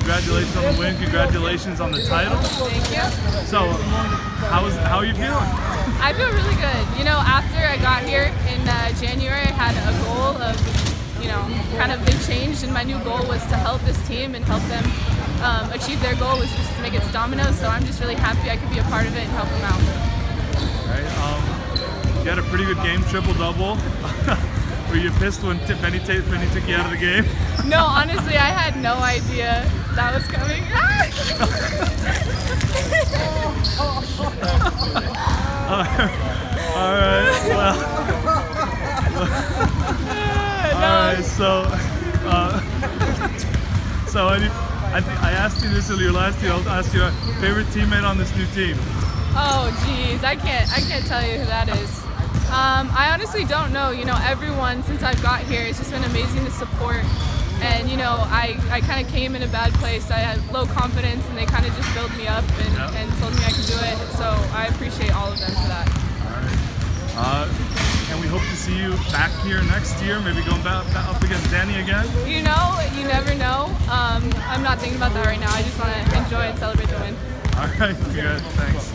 congratulations on the win. Congratulations on the title. Thank you. So, how are you feeling? I feel really good. You know, after I got here in January, I had a goal of, kind of big change, and my new goal was to help this team and help them achieve their goal, which was to make it to Domino's. So I'm just really happy I could be a part of it and help them out. All right. You had a pretty good game, triple-double. Were you pissed when Penny took you out of the game? No, honestly, I had no idea that was coming. All right. Well. All right. So I asked you this in your last year. I'll ask you a favorite teammate on this new team. Oh, geez, I can't tell you who that is. I honestly don't know. You know, everyone since I've got here, it's just been amazing to support. And I kind of came in a bad place. I had low confidence, and they kind of just built me up and told me I could do it. So I appreciate all of them for that. All right. And we hope to see you back here next year, maybe going back up against Danny again. You never know. I'm not thinking about that right now. I just want to enjoy and celebrate the win. All right, good. Thanks.